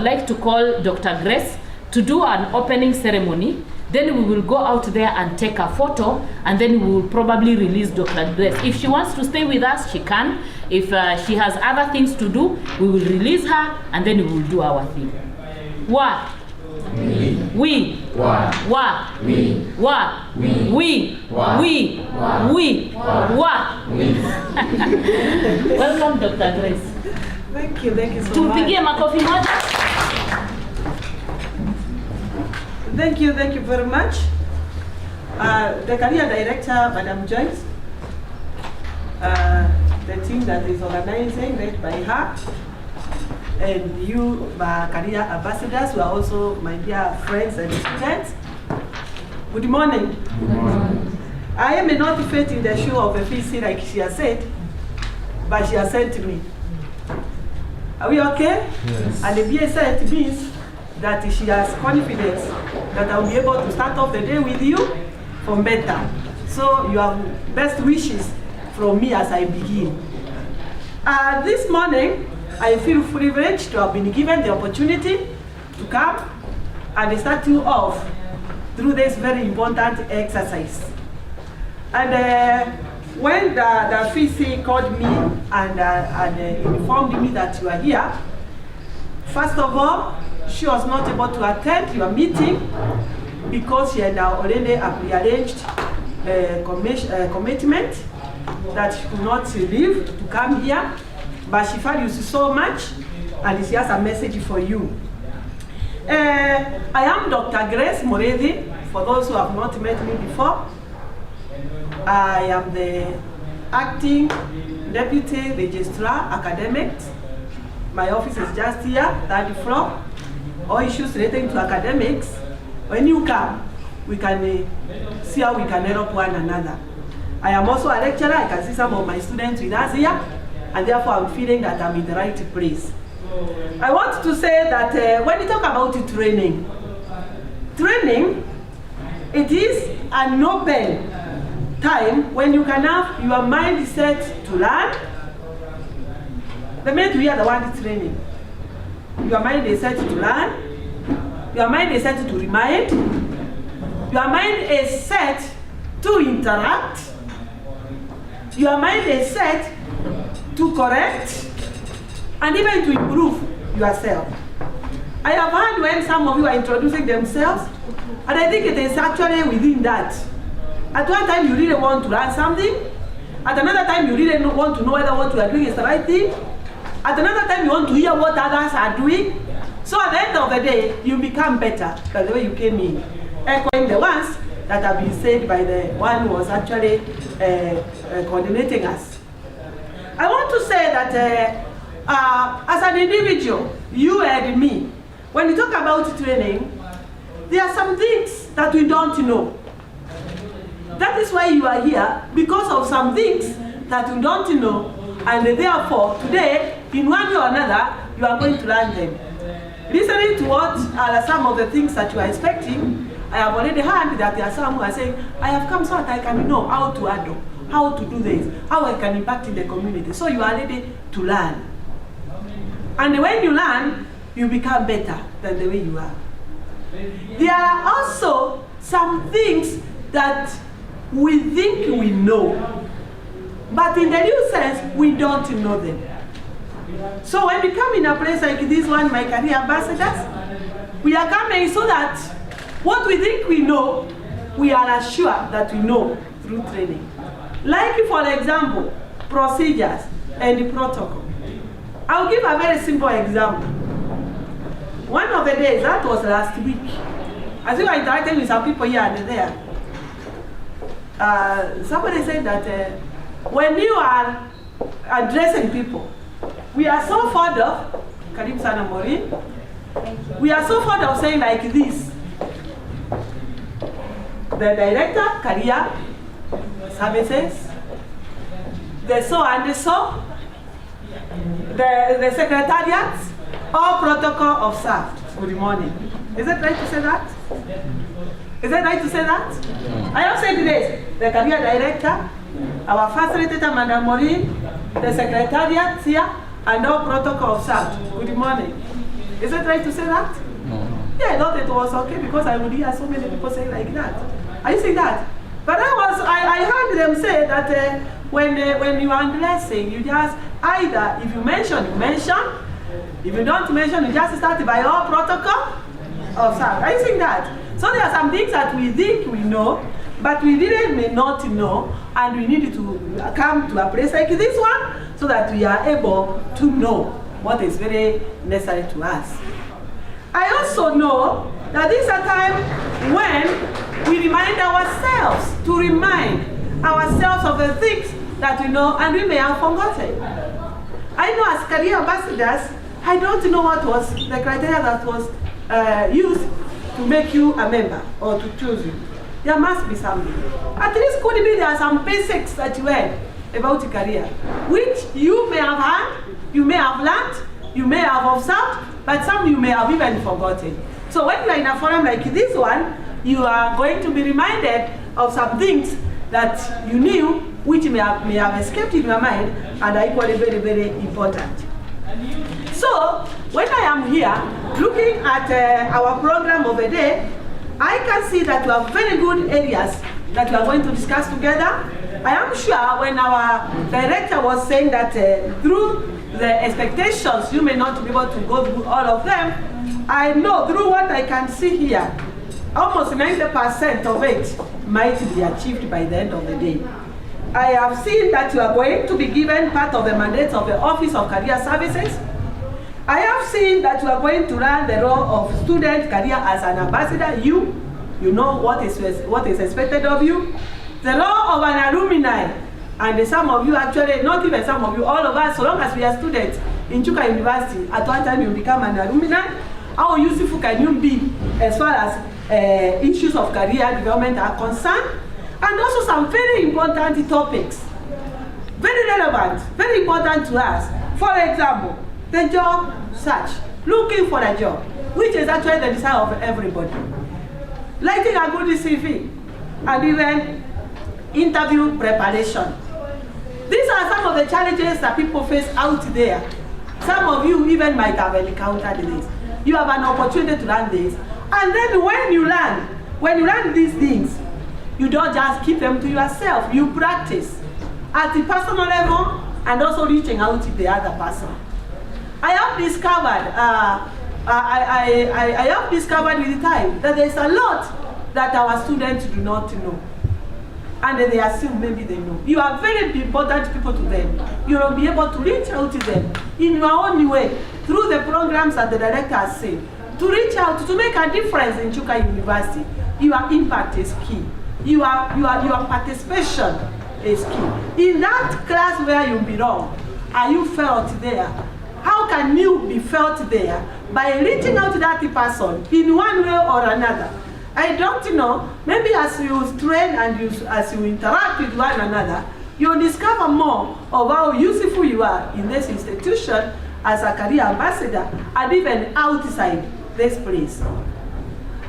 would like to call Dr. Grace to do an opening ceremony. Then we will go out there and take a photo, and then we will probably release Dr. Grace. If she wants to stay with us, she can. If she has other things to do, we will release her, and then we will do our thing. Wa. We. Wa. We. Wa. We. Wa. Welcome, Dr. Grace. Thank you so much. Tumpigie makofi moja. Thank you very much. The career director, Madam Joyce, the team that is organizing, led by her, and you, my career ambassadors, who are also my dear friends and students. Good morning. Good morning. I am not fit in the shoe of a PC like she has said, but she has sent me. Are we okay? Yes. And the BA said means that she has confidence that I will be able to start off the day with you from better. So you have best wishes from me as I begin. This morning, I feel privileged to have been given the opportunity to come and start you off through this very important exercise. And when the VC called me and informed me that you are here, first of all, she was not able to attend your meeting because she had already prearranged a commitment that she could not leave to come here. But she values you so much, and she has a message for you. I am Dr. Grace Mureithi, for those who have not met me before. I am the acting deputy registrar academics. My office is just here, 3rd floor. All issues relating to academics, when you come, we can see how we can help one another. I am also a lecturer. I can see some of my students with us here, and therefore I'm feeling that I'm in the right place. I want to say that when you talk about training, it is a noble time when you can have your mind set to learn. The minute we hear the word training, your mind is set to learn, your mind is set to remind, your mind is set to interact, your mind is set to correct, and even to improve yourself. I have heard when some of you are introducing themselves, and I think it is actually within that. At one time you really want to learn something, at another time you really want to know whether what you are doing is the right thing, at another time you want to hear what others are doing. So at the end of the day, you become better than the way you came in, echoing the ones that have been said by the one who was actually coordinating us. I want to say that as an individual, you and me, when you talk about training, there are some things that we don't know. That is why you are here, because of some things that you don't know, and therefore today, in one way or another, you are going to learn them. Listening to what are some of the things that you are expecting, I have already heard that there are some who are saying, I have come so that I can know how to handle, how to do this, how I can impact in the community. So you are ready to learn. And when you learn, you become better than the way you are. There are also some things that we think we know, but in the real sense, we don't know them. So when we come in a place like this one, my career ambassadors, we are coming so that what we think we know, we are assured that we know through training. Like, for example, procedures and protocol. I'll give a very simple example. One of the days, that was last week, as we were interacting with some people here and there, somebody said that when you are addressing people, we are so fond of, Karibu Sana Maureen, we are so fond of saying like this: the director, career, services, the so and so, the secretariat, or protocol of staff. Good morning. Is it right to say that? Is it right to say that? I have said this: the career director, our facilitator, Madam Maureen, the secretariat here, and all protocol of staff. Good morning. Is it right to say that? No. Yeah, I thought it was okay because I would hear so many people say like that. Are you saying that? But I heard them say that when you are blessing, you just either, if you mention, you mention. If you don't mention, you just start by your protocol of sound. Are you saying that? So there are some things that we think we know, but we really may not know, and we need to come to a place like this one so that we are able to know what is very necessary to us. I also know that this is a time when we remind ourselves of the things that we know and we may have forgotten. I know as career ambassadors, I don't know what was the criteria that was used to make you a member or to choose you. There must be something. At least could be there are some basics that you learn about your career, which you may have heard, you may have learned, you may have observed, but some you may have even forgotten. So when you are in a forum like this one, you are going to be reminded of some things that you knew, which may have escaped in your mind, and are equally very, very important. So when I am here looking at our program of the day, I can see that we have very good areas that we are going to discuss together. I am sure when our director was saying that through the expectations, you may not be able to go through all of them, I know through what I can see here, almost 90% of it might be achieved by the end of the day. I have seen that you are going to be given part of the mandate of the Office of Career Services. I have seen that you are going to run the role of student career as an ambassador. You know what is expected of you. The role of an alumni, and some of you actually, not even some of you, all of us, so long as we are students in Chuka University, at one time you become an alumni. How useful can you be as far as issues of career development are concerned? And also some very important topics, very relevant, very important to us. For example, the job search, looking for a job, which is actually the desire of everybody. Writing a good CV, and even interview preparation. These are some of the challenges that people face out there. Some of you even might have encountered this. You have an opportunity to learn this. And then when you learn these things, you don't just keep them to yourself. You practice at the personal level and also reaching out to the other person. I have discovered, I have discovered with the time that there's a lot that our students do not know. And they assume maybe they know. You are very important people to them. You will be able to reach out to them in your own way through the programs that the director has said. To reach out, to make a difference in Chuka University. Your impact is key. Your participation is key. In that class where you belong, are you felt there? How can you be felt there? By reaching out to that person in one way or another. I don't know, maybe as you train and as you interact with one another, you'll discover more of how useful you are in this institution as a career ambassador and even outside this place.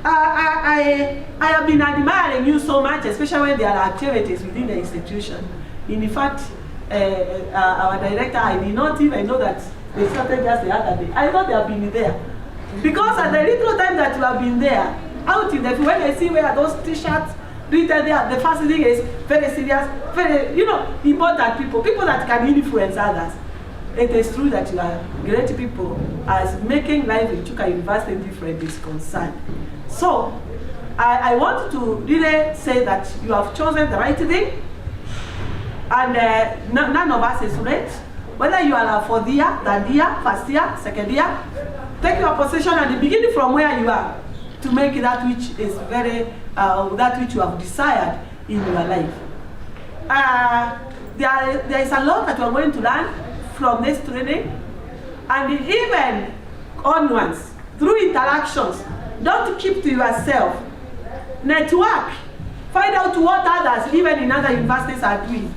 I have been admiring you so much, especially when there are activities within the institution. In fact, our director, I did not even know that they started just the other day. I thought they have been there. Because at the little time that you have been there, out in the field, when I see where those t-shirts written there, the first thing is very serious, very, important people that can influence others. It is true that you are great people as making life in Chuka University different is concerned. So, I want to really say that you have chosen the right thing, and none of us is late. Whether you are a fourth year, third year, first year, second year, take your position and begin from where you are to make that which is that which you have desired in your life. There is a lot that you are going to learn from this training, and even onwards, through interactions. Don't keep to yourself. Network. Find out what others, even in other universities, are doing.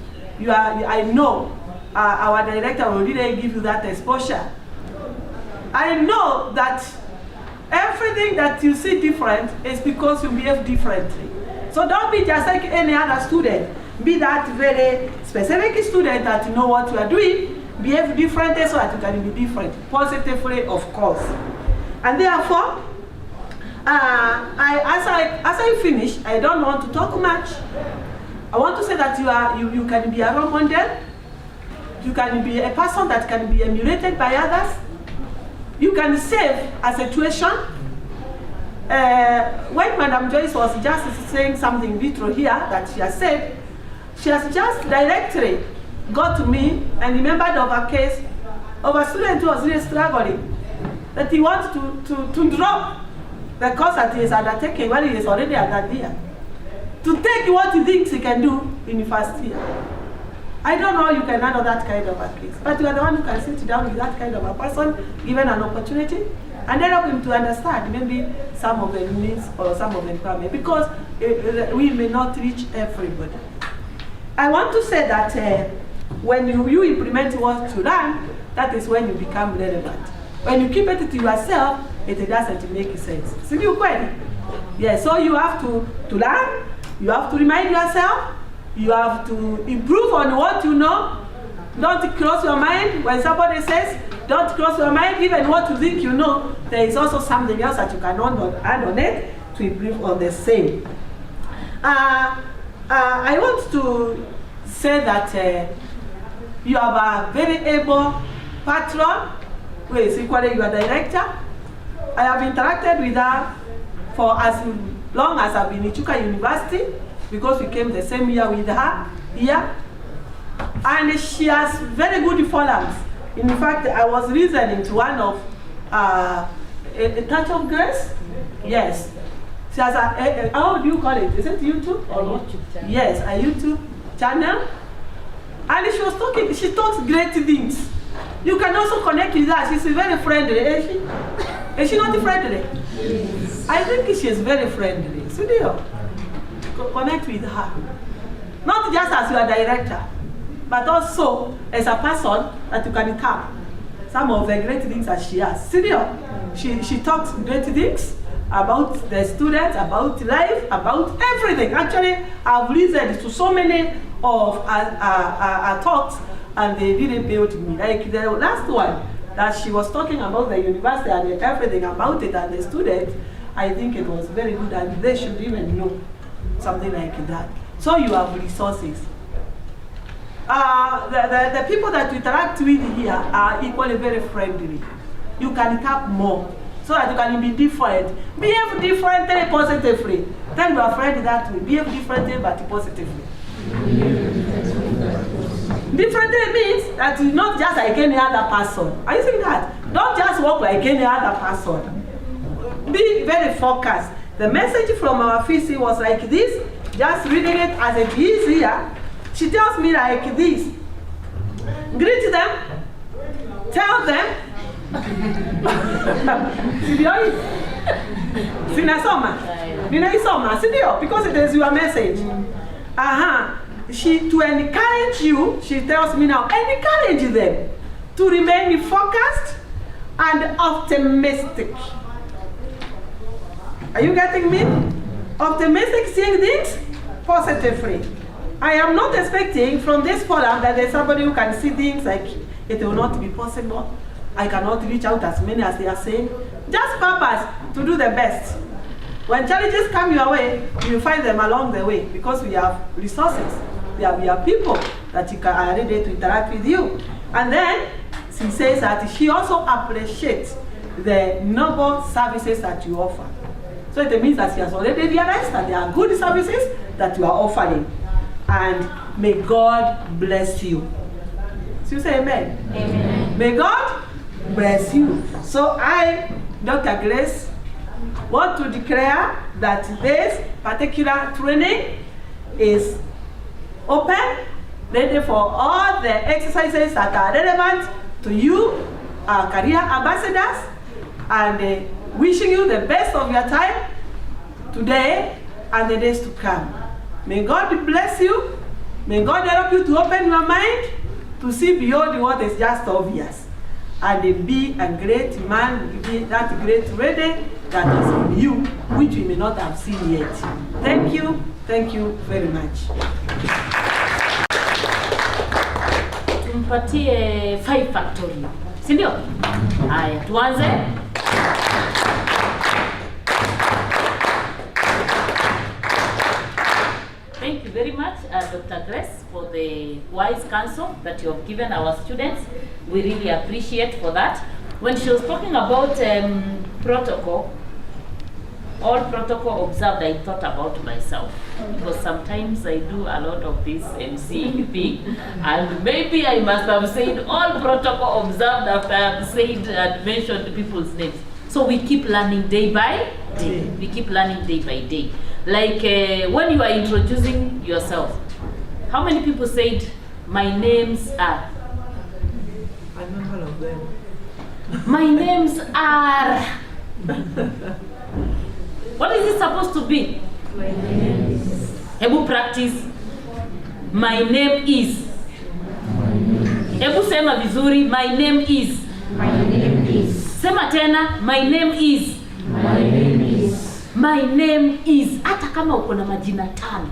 I know our director will really give you that exposure. I know that everything that you see different is because you behave differently. So don't be just like any other student. Be that very specific student that you know what you are doing. Behave differently so that you can be different. Positively, of course. And therefore, as I finish, I don't want to talk much. I want to say that you can be a role model. You can be a person that can be emulated by others. You can save a situation. When Madam Joyce was just saying something vitro here that she has said, she has just directly got to me and remembered of a case of a student who was really struggling, that he wants to drop the course that he is undertaking when he is already at that year, to take what he thinks he can do in the first year. I don't know how you can handle that kind of a case, but you are the one who can sit down with that kind of a person, given an opportunity, and then help him to understand maybe some of the needs or some of the requirements, because we may not reach everybody. I want to say that when you implement what you learn, that is when you become relevant. When you keep it to yourself, it doesn't make sense. See you query? Yes, so you have to learn, you have to remind yourself, you have to improve on what you know. Don't cross your mind when somebody says, don't cross your mind, even what you think you know, there is also something else that you can add on it to improve on the same. I want to say that you have a very able patron who is equally your director. I have interacted with her for as long as I've been in Chuka University, because we came the same year with her here. And she has very good forums. In fact, I was listening to one of a Touch of Grace. Yes. She has a how do you call it? Is it YouTube? Or YouTube channel. Yes, a YouTube channel. And she was talking, she talks great things. You can also connect with her. She's very friendly, is she? Is she not friendly? Yes. I think she is very friendly. So connect with her. Not just as your director, but also as a person that you can tap some of the great things that she has. She talks great things about the students, about life, about everything. Actually, I've listened to so many of her talks, and they really built me. Like the last one, that she was talking about the university and everything about it and the students, I think it was very good, and they should even know something like that. So you have resources. The people that you interact with here are equally very friendly. You can tap more so that you can be different. Behave differently, positively. Tell your friend that way. Behave differently but positively. Differently means that you're not just like any other person. Are you saying that? Don't just walk like any other person. Be very focused. The message from our VC was like this. Just reading it as it is here. She tells me like this. Greet them. Tell them. Because it is your message. To encourage you, she tells me now, encourage them to remain focused and optimistic. Are you getting me? Optimistic, seeing things positively. I am not expecting from this forum that there's somebody who can see things like it will not be possible. I cannot reach out as many as they are saying. Just purpose to do the best. When challenges come your way, you find them along the way, because we have resources. We have people that you are ready to interact with you. And then she says that she also appreciates the noble services that you offer. So it means that she has already realized that there are good services that you are offering. And may God bless you. So you say amen? Amen. May God bless you. So I, Dr. Grace, want to declare that this particular training is open, ready for all the exercises that are relevant to you, our career ambassadors, and wishing you the best of your time today and the days to come. May God bless you. May God help you to open your mind to see beyond what is just obvious, and be a great man, be that great lady that is in you, which we may not have seen yet. Thank you very much. Tumpatie 5 factorial. Si ndio? Haya, tuanze. Dr. Grace, for the wise counsel that you have given our students. We really appreciate for that. When she was talking about protocol, all protocol observed, I thought about myself, because sometimes I do a lot of this MCing thing, and maybe I must have said all protocol observed after I have said and mentioned people's names. So we keep learning day by day. We keep learning day by day. Like when you are introducing yourself, how many people said, my names are? I remember all of them. My names are. What is it supposed to be? My name is. Hebu practice. My name is. Hebu sema vizuri. My name is. My name is. Sema tena. My name is. My name is. My name is. Hata kama uko na majina tano,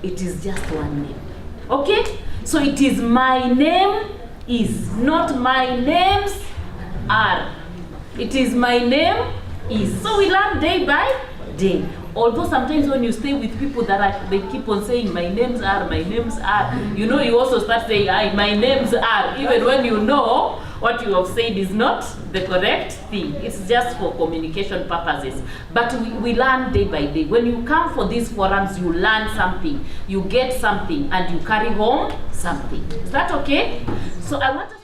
it is just one name. Okay? So it is my name is, not my names are. It is my name is. So we learn day by day. Although sometimes when you stay with people that are, they keep on saying my names are, you know, you also start saying my names are, even when you know what you have said is not the correct thing. It's just for communication purposes. But we learn day by day. When you come for these forums, you learn something, you get something, and you carry home something. Is that okay? So I want to